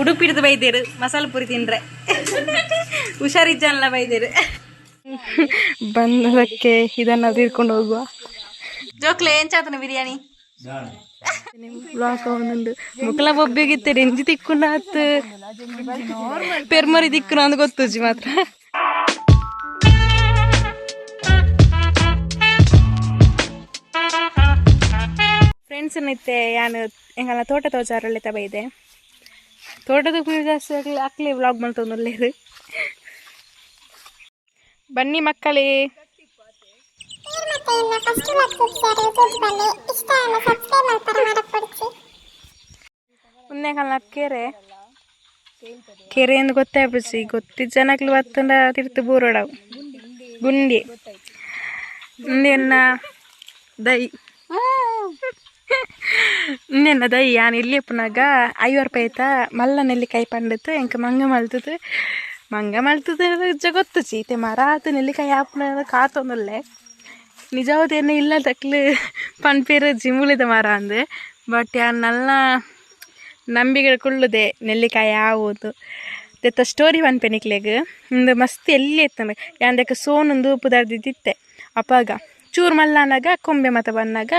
ಉಡುಪಿಡ್ದು ಬೈದೇರು ಮಸಾಲೆ ಪುರಿ ತಿಂದ್ರೆ ಹುಷಾರಿಜ್ಜಲ್ಲ ಬೈದೇರು ಬಂದದಕ್ಕೆ ಇದನ್ನ ತಿಳ್ಕೊಂಡು ಹೋಗುವ ಜೋಕ್ಲೆ ಏನ್ ಚಾತನ ಬಿರಿಯಾನಿ ಬ್ಲಾಕ್ ಅವನುಂಡು ಮುಕ್ಕಲ ಬೊಬ್ಬಿಗಿತ್ತೆ ರೆಂಜಿ ತಿಕ್ಕುಂಡ ಆತ್ ಪೆರ್ಮರಿ ತಿಕ್ಕುನ ಅಂದ್ ಗೊತ್ತುಜಿ ಮಾತ್ರ ಫ್ರೆಂಡ್ಸ್ ಅನ್ನೈತೆ ಯಾನು ಎಂಗಲ್ಲ ತೋಟ ತೋಚಾರೊಳ್ಳೆ ತಬೈದೆ ತೋಟದ ಜಾಸ್ತಿ ಅಕ್ಲಿ ವ್ಲಾಗ್ ಮಾಡ್ತೊಂದೊಳ್ಳೇದು ಬನ್ನಿ ಮಕ್ಕಳೇ ಉನ್ನೆಗಲ್ಲ ಕೆರೆ ಎಂದು ಗೊತ್ತಾಗ್ಬಿಸಿ ಗೊತ್ತಿದ್ದ ಜನಕ್ಲು ಬತ್ತಂಡ ತಿರ್ತು ಬೂರೋಡವು ಗುಂಡಿ ಇನ್ನೆನ್ನ ದೈ ಇನ್ನೆನ್ನ ದೈ ಯಾನು ಇಲ್ಲಿ ಪುನಗ 5 ರೂಪಾಯಿ ಆಯ್ತಾ ಮಲ್ಲ ನೆಲ್ಲಿಕಾಯಿ ಪಂಡತ್ತು ಎಂಕ ಮಂಗ ಮಲ್ತದ ಗೊತ್ತು ಚೀತೆ ಮರ ಆತು ನೆಲ್ಲಿಕಾಯಿ ಆಪನ ಕಾತೊಂದಲ್ಲೇ ನಿಜವಾದೇನು ಇಲ್ಲ ತಕ್ಲು ಪನ್ಪೇರು ಜಿಮುಳಿದ ಮರ ಅಂದೆ ಬಟ್ ಯಾರು ನಲ್ಲ ನಂಬಿಕೆ ಕುಳ್ಳುದೆ ನೆಲ್ಲಿಕಾಯಿ ಆವುದು ದೆತ್ತ ಸ್ಟೋರಿ ಪನ್ಪೆನಿಕ್ಲೆಗ್ ಒಂದು ಮಸ್ತ್ ಎಲ್ಲಿ ಇತ್ತಂದ್ರೆ ಯಾಂದಕ್ಕೆ ಸೋನೊಂದು ಪುದಾರ್ದಿದ್ದಿತ್ತೆ ಅಪ್ಪಾಗ ಚೂರು ಮಲ್ಲಾನಾಗ ಕೊಂಬೆ ಮತ ಬಂದಾಗ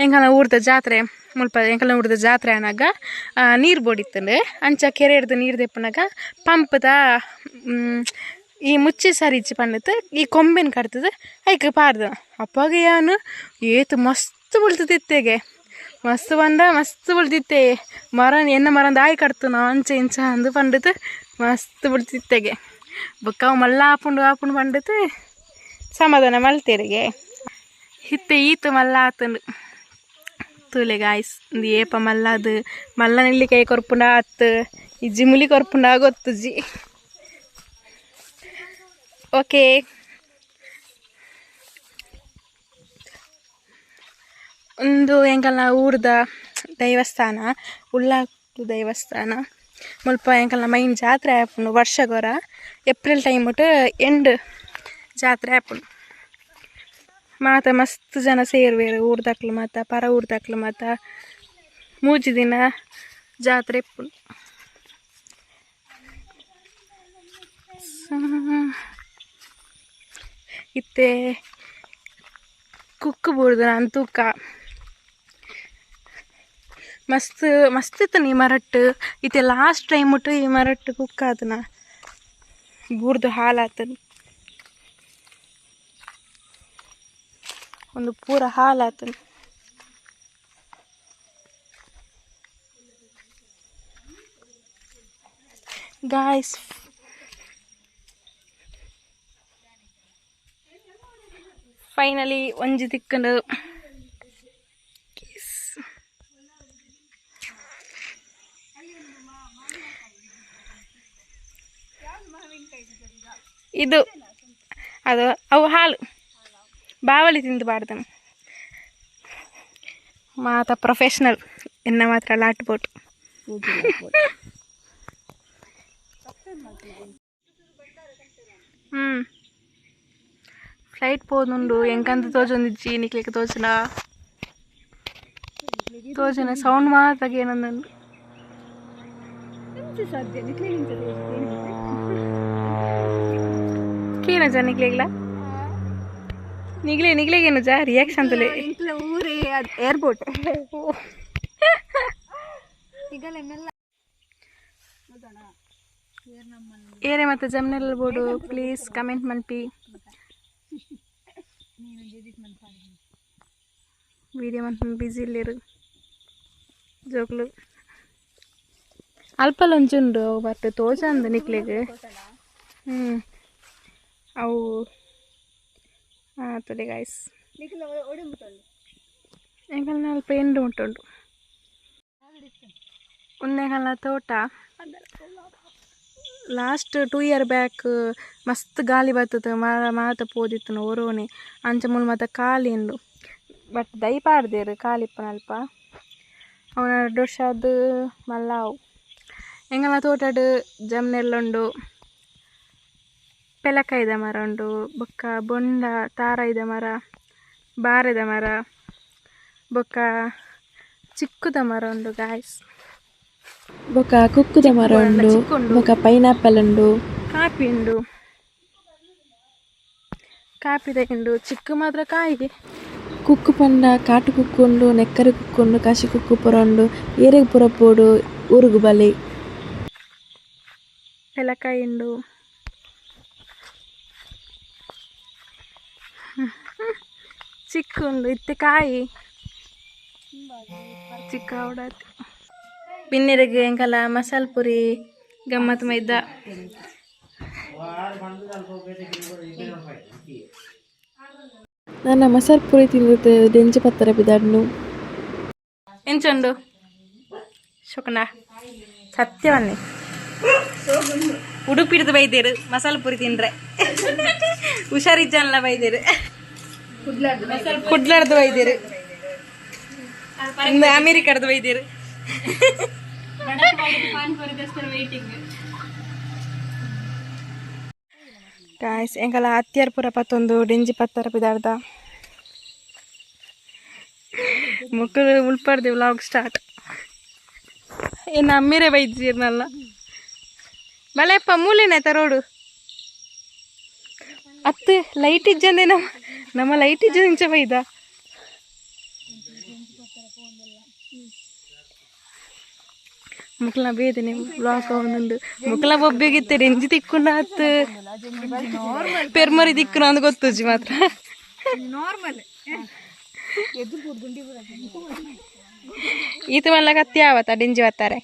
ಎಂಕಲ್ನ ಊರ್ದ ಜಾತ್ರೆ ಮುಲ್ಪ ಎಂಕಲ್ನ ಊರ್ದ ಜಾತ್ರೆ ಅನ್ನಾಗ ನೀರು ಬೋಡಿತ್ತಂದ್ರೆ ಅಂಚ ಕೆರೆ ಹಿಡ್ದು ನೀರು ತೆಪ್ಪನಾಗ ಪಂಪದ ಈ ಮುಚ್ಚಿ ಸರಿಚಿ ಪಂಡತ್ ಈ ಕೊಂಬೆನ ಕಟ್ತದ ಐಕ ಪಾರ್ದ ಅಪ್ಪಾಗ ಯಾನು ಏತು ಮಸ್ತ್ ಬುಳ್ತಿತ್ತೆಗೆ ಮಸ್ತ್ ಬಂದ ಮಸ್ತ್ ಬುಳ್ತಿತ್ತೆ ಮರ ಎನ್ನ ಮರಂದ ಆಯ್ ಕಟ್ತು ನಾವು ಅಂಚೆ ಇಂಚ ಅಂದು ಪಂಡತ್ ಮಸ್ತ್ ಬುಳ್ತಿತ್ತೆಗೆ ಬೊಕ್ಕ ಅವು ಮಲ್ಲ ಆಪುಂಡು ಪಂಡತ್ ಸಮಾಧಾನ ಮಲ್ತೆರಿಗೆ ಹಿತ್ತೆ ಈತು ಮಲ್ಲ ಆತಂಡು ತೂಲೆ ಗಾಯ್ಸ್ ಒಂದು ಏಪ ಮಲ್ಲ ಅದು ಮಲ್ಲ ನೆಲ್ಲಿಕಾಯಿ ಕೊರ್ಪುಂಡ ಆತು ಈ ಜಿಮುಲಿ ಕೊರ್ಪುಂಡ ಗೊತ್ತು ಜಿ ಓಕೆ ಒಂದು ಎಂಕಲ್ನ ಊರ್ದ ದೈವಸ್ಥಾನ ಉಳ್ಳಾಕ್ಲು ದೇವಸ್ಥಾನ ಮುಲ್ಪ ಎಂಕಲ್ನ ಮೈನ್ ಜಾತ್ರೆ ಆಪುಂಡು ವರ್ಷಗೊರ ಏಪ್ರಿಲ್ ಟೈಮ್ ಒಟ್ಟು ಎಂಡ್ ಜಾತ್ರೆ ಆಪುಂಡು ಮಾತ ಮಸ್ತ್ ಜನ ಸೇರುವೇರು ಊರ್ದಕ್ಲು ಮಾತ ಪರ ಊರ್ದಕ್ಲು ಮಾತ 3 ದಿನ ಜಾತ್ರೆ ಇಪ್ಪುಂಡು ಇತ್ತೆ ಕುಕ್ಕು ಬೂರ್ದು ನಾನು ತೂಕ ಮಸ್ತ್ ಇತ್ತು ಈ ಮರಟ್ಟು ಇತ್ತೆ ಲಾಸ್ಟ್ ಟೈಮ್ ಒಟ್ಟು ಈ ಮರಟ್ಟು ಕುಕ್ಕ ಆತನ ಬೂರ್ದು ಹಾಲಾತನ ಒಂದು ಪೂರ ಹಾಲಾತನ ಗಾಯ್ಸ್ ಫೈನಲಿ ಒಂಜಿ ತಿಕ್ಕಂಡು ಇದು ಅದು ಅವು ಹಾಲು ಬಾವಲಿ ತಿಂದು ಬಾರ್ದನು ಮಾತ ಪ್ರೊಫೆಷ್ನಲ್ ಎನ್ನ ಮಾತ್ರ ಲಾಟ್ ಬೋಟ್ ಫ್ಲೈಟ್ ಪೋದುಂಡು ಎಂಕಂತ ತೋಜೊಂದಿಜ್ಜಿ ನಿಕ್ಲಿಕ್ಕೆ ತೋಜನ ಸೌಂಡ್ ಮಾತ್ರ ಏನೊಂದುಂಡು ಕೇನ ಜ ನಿಕ್ಲಿಗ್ಲ ನಿಗ್ಲೇಗೇನು ಜಾ ರಿಯಾಕ್ಷನ್ ಅಂತಲೇ ಊರೇ ಏರ್ಪೋರ್ಟ್ ಏರೆ ಮತ್ತೆ ಜಮ್ನೆಲ್ಲ ಬೋರ್ಡು ಪ್ಲೀಸ್ ಕಮೆಂಟ್ ಮನ್ಪಿ ವಿಡಿಯೋ ಮನ್ಪನ್ ಬಿಸಿ ಇಲ್ಲಿರು ಜೋಕ್ಲು ಅಲ್ಪಲ್ಲೊಂಚುಂಡು ಬಟ್ ತೋಜಂದ ನಿಕ್ಲೆಗ್ ಅವು ಆತದೆ ಗಾಯ್ಸ್ ಎಂಕಲ್ನ ಅಲ್ಪ ಎಂಡು ಉಂಟುಂಡು ಉನ್ನೆಗಲ್ನ ತೋಟ ಲಾಸ್ಟ್ 2 year ಬ್ಯಾಕ್ ಮಸ್ತ್ ಗಾಳಿ ಬರ್ತದೆ ಮಾತ ಪೋದಿತ್ತು ಓರೋನೆ ಅಂಚ ಮುಲ್ ಮಾತ ಖಾಲಿ ಉಂಡು ಬಟ್ ದಯಪಾಡ್ದೇರು ಖಾಲಿಪ್ಪನ ಅಲ್ಪ ಅವನ 2 ವರ್ಷದ್ದು ಮಲ್ಲಾವು ಎಂಗಲ್ನ ತೋಟಡ್ ಜಮ್ನೆಲ್ಲುಂಡು ಪೆಲಕಾಯ್ದ ಮರ ಉಂಡು ಬೊಕ್ಕ ಬೊಂಡ ತಾರಾಯ್ದ ಮರ ಬಾರೆದ ಮರ ಬೊಕ್ಕ ಚಿಕ್ಕುದ ಮರ ಉಂಡು ಗಾಯ್ಸ್ ఒక కుక్కుದ మರ ಉಂಡು ఒక ಪೈನಾಪಲ್ ಉಂಡು ಕಾಪಿ ಉಂಡು ಕಾಪಿ ತೆಗೆಂಡು ಚಿಕ್ಕ ಮಾತ್ರ ಕಾಯಿಗೆ ಕುಕ್ಕು ಪಂಡ ಕಾಟು ಕುಕ್ಕು ಉಂಡು ನೆಕ್ಕರೆ ಕುಕ್ಕು ಉಂಡು ಕಸಿ ಕುಕ್ಕು ಪುರ ಉಂಡು ಏರೆಗ್ ಪುರ ಪೋಡು ಊರುಗು ಬಲೆ ಎಲಕಾಯಿ ಉಂಡು ಚಿಕ್ಕ ಉಂಡು ಇತ್ತೆ ಕಾಯಿ ಚಿಕ್ಕ ಉಡಾತಿ ಬಿನ್ನಿರಿಗೆ ಎಂಕಲ ಮಸಾಲ ಪುರಿ ಗಮ್ಮತ್ ಮೈದ ನನ್ನ ಮಸಾಲ ಪುರಿ ತಿಂದಿದ್ದು ಡೆಂಜಿ ಪತ್ತರ ಬಿದಣ್ಣು ಎಂಚುಂಡು ಶೋಕನ ಸತ್ಯವನ್ನೇ ಉಡುಪಿಡ್ದು ಬೈದೇರು ಮಸಾಲ ಪುರಿ ತಿಂದ್ರೆ ಹುಷಾರಿಜ್ಜಲ್ಲ ಬೈದೇರು ಕುಡ್ಲಾರ್ದು ಬೈದೇರು ಇನ್ನು ಅಮೇರಿಕಡ್ದು ಬೈದೇರು ಗಾಯ್ಸ್ ಎಂಕಲ ಹತ್ತಿಯಾರ ಪುರ ಪತ್ತೊಂದು ಡೆಂಜಿ ಪತ್ತರ ಬಿದಾರ್ದ ಮಕ್ಕಳು ಉಳ್ಪಾಡ್ದೆ ವ್ಲಾಗ್ ಸ್ಟಾರ್ಟ್ ಏನು ಅಮ್ಮೇರೆ ಬೈದಿರ್ನಲ್ಲ ಬಳೆಯಪ್ಪ ಮೂಲೆನಾಯ್ತ ರೋಡು ಅತ್ತು ಲೈಟ್ ಇಜ್ಜಂದೆ ನಮ್ಮ ಲೈಟ್ ಇಜ್ಜ ಇಂಚ ಬೈದ ಮುಕ್ಲ ಬೇದನೆ ಬ್ಲಾಕ್ ಅವನುಂಡು ಮುಕ್ಲ ಬೊಬ್ಬೆಗಿತ್ತೆ ರೆಂಜಿ ತಿಕ್ಕೊಂಡು ಆತು ಪೆರ್ಮರಿ ದಿಕ್ಕನು ಅಂದ್ ಗೊತ್ತುಜ್ಜಿ ಮಾತ್ರ ಈತ ಮಲ್ಲ ಕತ್ತಿ ಆವತ್ತ ಡೆಂಜಿ ಬತ್ತಾರೆ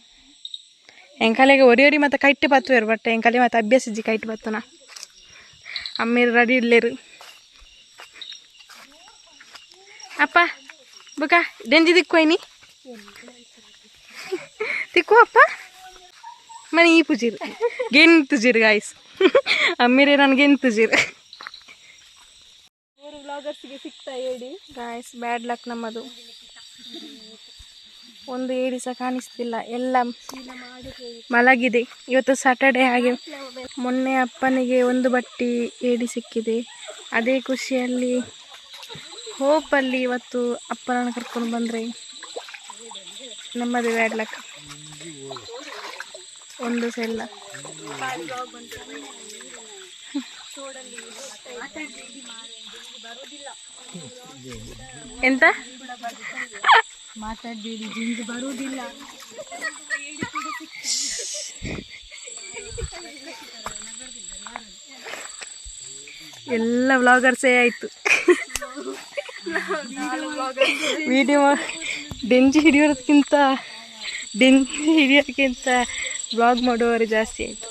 ಎಂಕಲೆಗೆ ಒರಿ ಮತ್ತೆ ಕೈಟ್ ಬತ್ತುವೇರು ಬಟ್ ಎಂಕಲೆ ಮತ್ತೆ ಅಭ್ಯಾಸ ಕೈಟ್ ಬತ್ತುನ ಅಮ್ಮೇರು ರೆಡಿ ಇಡ್ಲೇರು ಅಪ್ಪ ಬುಕ ಡೆಂಜಿ ದಿಕ್ಕೋಯ್ನಿ ತಿಕ್ಕು ಅಪ್ಪ ಮನೆ ಈ ಪೂಜಿರು ಗೆಂತುಜಿರು ಗಾಯ್ಸ್ ಅಮ್ಮಿರೇ ನನಗೆ ಗೆಂತುಜಿರು ಮೂರು ವ್ಲಾಗರ್ಸ್ಗೆ ಸಿಗ್ತಾ ಹೇಳಿ ಗಾಯ್ಸ್ ಬ್ಯಾಡ್ ಲಕ್ ನಮ್ಮದು ಒಂದು ಏಡಿ ಸಹ ಕಾಣಿಸ್ತಿಲ್ಲ ಎಲ್ಲ ಮಲಗಿದೆ ಇವತ್ತು ಸ್ಯಾಟರ್ಡೆ ಹಾಗೆ ಮೊನ್ನೆ ಅಪ್ಪನಿಗೆ ಒಂದು ಬಟ್ಟಿ ಏಡಿ ಸಿಕ್ಕಿದೆ ಅದೇ ಖುಷಿಯಲ್ಲಿ ಹೋಪಲ್ಲಿ ಇವತ್ತು ಅಪ್ಪನನ್ನು ಕರ್ಕೊಂಡು ಬಂದರೆ ನಮ್ಮದು ಬ್ಯಾಡ್ ಲಕ್ ಒಂದು ಸೆಲ್ಲ ಎಂತ ಮಾತಾಡಬೇಡಿ ಜಿಂಜು ಬರುವುದಿಲ್ಲ ಎಲ್ಲ ವ್ಲಾಗರ್ಸೇ ಆಯಿತು ವಿಡಿಯೋ ಡೆಂಜಿ ಹಿಡಿಯೋದಕ್ಕಿಂತ ಬ್ಲಾಗ್ ಮಾಡುವವರು ಜಾಸ್ತಿ ಆಯಿತು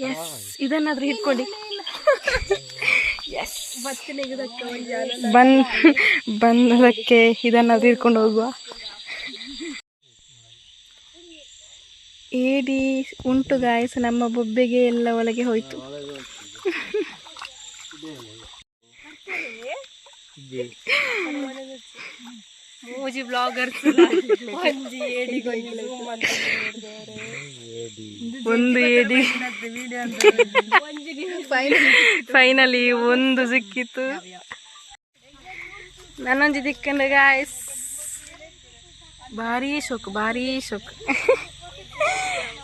ಎಸ್ ಇದನ್ನಾದ್ರೂ ಹಿಡ್ಕೊಳ್ಳಿ ಎಸ್ ಬಂದದಕ್ಕೆ ಇದನ್ನಾದ್ರೂ ಹಿಡ್ಕೊಂಡು ಹೋಗುವ ಏಡಿ ಉಂಟು ಗಾಯಸ್ ನಮ್ಮ ಬೊಬ್ಬೆಗೆ ಎಲ್ಲ ಒಳಗೆ ಹೋಯ್ತು ಮೂಜಿ ಬ್ಲಾಗರ್ಸ್ ಒಂದು ಏಡಿ ಫೈನಲಿ ಒಂದು ಸಿಕ್ಕಿತ್ತು ನನ್ನೊಂದು ದಿಕ್ಕಂದ್ರೆ ಗಾಯ್ಸ್ ಭಾರಿ ಶೋಕ್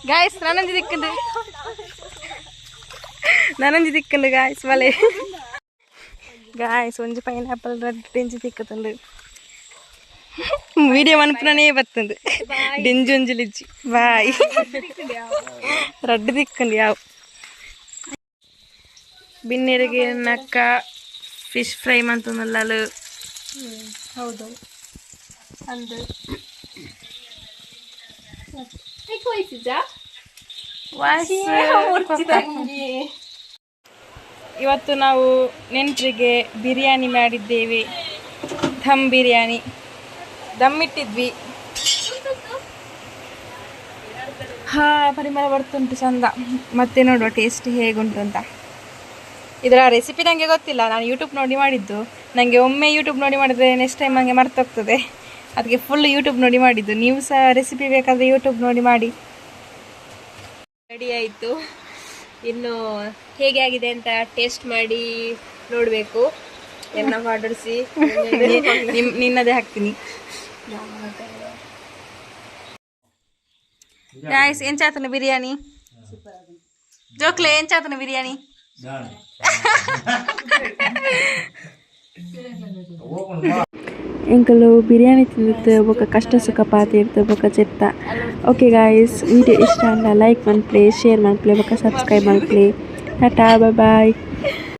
ಗಾಯ್ಸ್ ನನ್ನೊಂದು ದಿಕ್ಕಂದು ಗಾಯ್ಸ್ ಬಲೆ ಗಾಯ್ಸ್ ಒಂಜಿ ಪೈನಾಪಲ್ ರೆಡ್ ಡೆಂಜಿ ತಿಕ್ಕತಂದು ವಿಡಿಯೋ ಮನ್ಪುನೇ ಬತ್ತಂದು ಡೆಂಜಿ ಒಂಜಿಲಿಜ್ಜಿ ಬಾಯ್ ರೆಡ್ ತಿಕ್ಕಂಡು ಯಾವ ಬಿನ್ನೆರಿಗೆ ನಕ್ಕ ಫಿಶ್ ಫ್ರೈ ಮಂತಂದಲ್ಲ ಹೌದು ಅಂದು ಇವತ್ತು ನಾವು ನೆಂಟರಿಗೆ ಬಿರಿಯಾನಿ ಮಾಡಿದ್ದೇವೆ ದಮ್ ಬಿರಿಯಾನಿ ದಮ್ ಇಟ್ಟಿದ್ವಿ ಪರಿಮಳ ಬರ್ತುಂಟು ಚಂದ ಮತ್ತೆ ನೋಡುವ ಟೇಸ್ಟ್ ಹೇಗುಂಟು ಅಂತ ಇದರ ರೆಸಿಪಿ ನನಗೆ ಗೊತ್ತಿಲ್ಲ ನಾನು ಯೂಟ್ಯೂಬ್ ನೋಡಿ ಮಾಡಿದ್ದು ನನಗೆ ಒಮ್ಮೆ ಯೂಟ್ಯೂಬ್ ನೋಡಿ ಮಾಡಿದ್ರೆ ನೆಕ್ಸ್ಟ್ ಟೈಮ್ ನನಗೆ ಮರ್ತೋಗ್ತದೆ ಅದಕ್ಕೆ ಫುಲ್ ಯೂಟ್ಯೂಬ್ ನೋಡಿ ಮಾಡಿದ್ದು ನೀವು ಸಹ ರೆಸಿಪಿ ಬೇಕಾದರೆ ಯೂಟ್ಯೂಬ್ ನೋಡಿ ಮಾಡಿ ರೆಡಿ ಆಯಿತು ಇನ್ನು ಹೇಗೆ ಆಗಿದೆ ಅಂತ ಟೇಸ್ಟ್ ಮಾಡಿ ನೋಡಬೇಕು ಎನ್ನ ಮಾಡಿಸಿ ನಿನ್ನದೇ ಹಾಕ್ತೀನಿ ಗಾಯ್ಸ್ ಏನ್ ಚಾತನ ಬಿರಿಯಾನಿ ಜೋಕ್ಲೆ ಏನ್ ಚಾತನ ಬಿರಿಯಾನಿ ಎಂಕಲು ಬಿರಿಯಾನಿ ತಿಂದಿತ್ತು ఒక ಕಷ್ಟ ಸುಖ ಪಾತಿರ್ತು ఒక ಚೆತ್ತ ಓಕೆ ಗಾಯ್ಸ್ ವಿಡಿಯೋ ಇಷ್ಟ ಅಂದ ಲೈಕ್ ಮನ್ಪ್ಲೆ ಶೇರ್ ಮನ್ಪ್ಲೆ ఒక ಸಬ್ಸ್ಕ್ರೈಬ್ ಮನ್ಪ್ಲೆ ಟಾಟಾ ಬಾಯ್ ಬಾಯ್